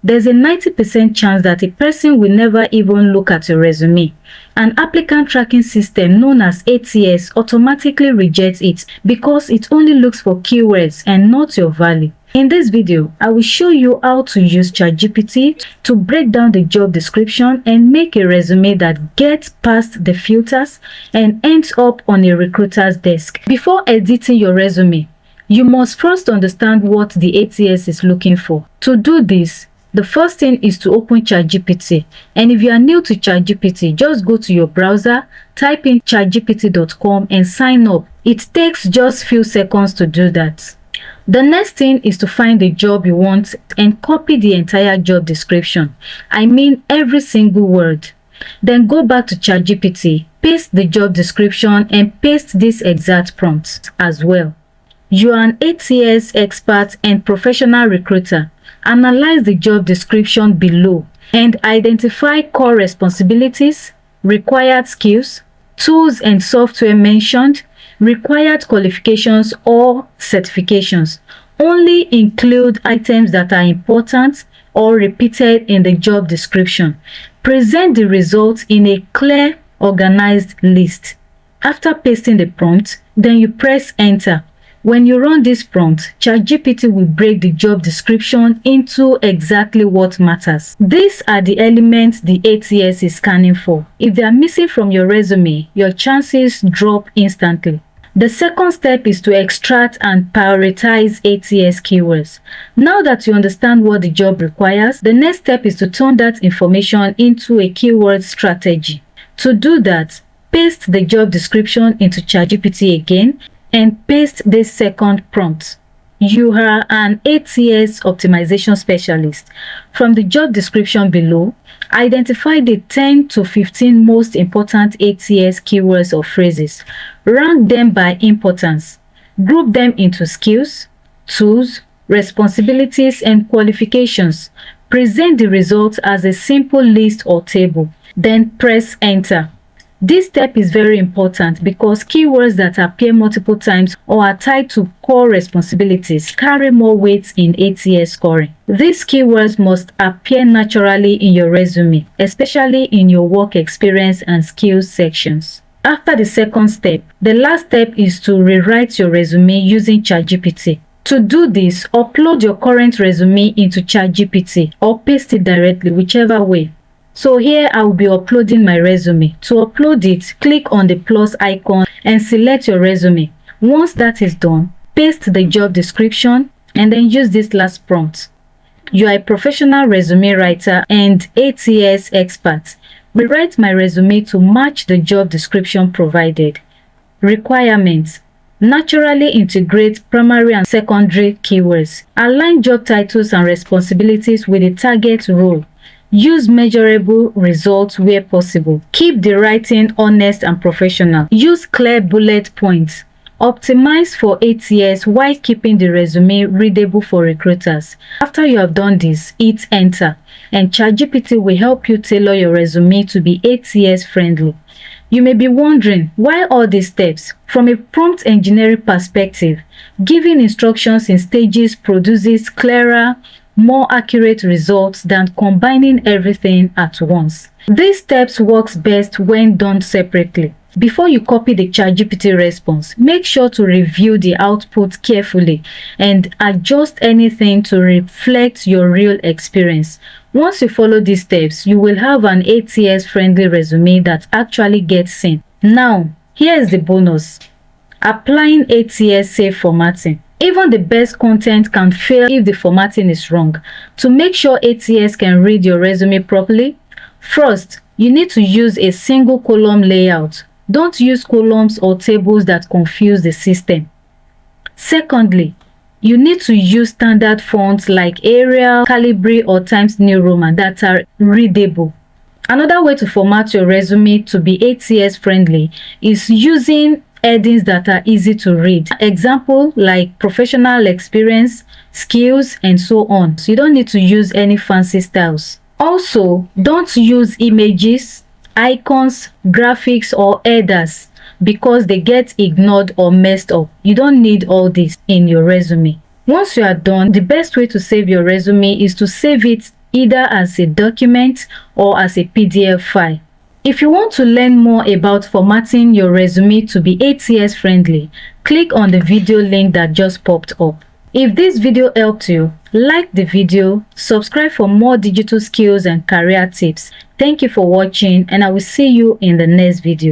there's a 90% chance that a person will never even look at your resume. An applicant tracking system known as ATS automatically rejects it because it only looks for keywords and not your value. In this video, I will show you how to use ChatGPT to break down the job description and make a resume that gets past the filters and ends up on a recruiter's desk. Before editing your resume, you must first understand what the ATS is looking for. To do this, the first thing is to open ChatGPT, and if you are new to ChatGPT, just go to your browser, type in chatgpt.com and sign up. It takes just few seconds to do that. The next thing is to find the job you want and copy the entire job description. I mean every single word. Then go back to ChatGPT, paste the job description and paste this exact prompt as well. You are an ATS expert and professional recruiter. Analyze the job description below and identify core responsibilities, required skills, tools and software mentioned, required qualifications or certifications. Only include items that are important or repeated in the job description. Present the results in a clear, organized list. After pasting the prompt, then you press enter. When you run this prompt, ChatGPT will break the job description into exactly what matters. These are the elements the ATS is scanning for. If they are missing from your resume, your chances drop instantly. The second step is to extract and prioritize ATS keywords. Now that you understand what the job requires, the next step is to turn that information into a keyword strategy. To do that, paste the job description into ChatGPT again and paste this second prompt. You are an ATS optimization specialist. From the job description below, identify the 10 to 15 most important ATS keywords or phrases. Rank them by importance. Group them into skills, tools, responsibilities, and qualifications. Present the results as a simple list or table. Then press enter. This step is very important because keywords that appear multiple times or are tied to core responsibilities carry more weight in ATS scoring. These keywords must appear naturally in your resume, especially in your work experience and skills sections. After the second step, the last step is to rewrite your resume using ChatGPT. To do this, upload your current resume into ChatGPT or paste it directly, whichever way. So here I will be uploading my resume. To upload it, click on the plus icon and select your resume. Once that is done, paste the job description and then use this last prompt. You are a professional resume writer and ATS expert. Rewrite my resume to match the job description provided. Requirements: naturally integrate primary and secondary keywords. Align job titles and responsibilities with the target role. Use measurable results where possible. Keep the writing honest and professional. Use clear bullet points. Optimize for ATS while keeping the resume readable for recruiters. After you have done this, hit enter, and ChatGPT will help you tailor your resume to be ATS friendly. You may be wondering, why all these steps? From a prompt engineering perspective, giving instructions in stages produces clearer, more accurate results than combining everything at once. These steps work best when done separately. Before you copy the ChatGPT response, make sure to review the output carefully and adjust anything to reflect your real experience. Once you follow these steps, you will have an ATS-friendly resume that actually gets seen. Now, here's the bonus: applying ATS safe formatting. Even the best content can fail if the formatting is wrong. To make sure ATS can read your resume properly, first, you need to use a single column layout. Don't use columns or tables that confuse the system. Secondly, you need to use standard fonts like Arial, Calibri, or Times New Roman that are readable. Another way to format your resume to be ATS friendly is using headings that are easy to read. Example like professional experience, skills, and so on. So you don't need to use any fancy styles. Also, don't use images, icons, graphics, or headers because they get ignored or messed up. You don't need all this in your resume. Once you are done, the best way to save your resume is to save it either as a document or as a PDF file. If you want to learn more about formatting your resume to be ATS friendly, click on the video link that just popped up. If this video helped you, like the video, subscribe for more digital skills and career tips. Thank you for watching, and I will see you in the next video.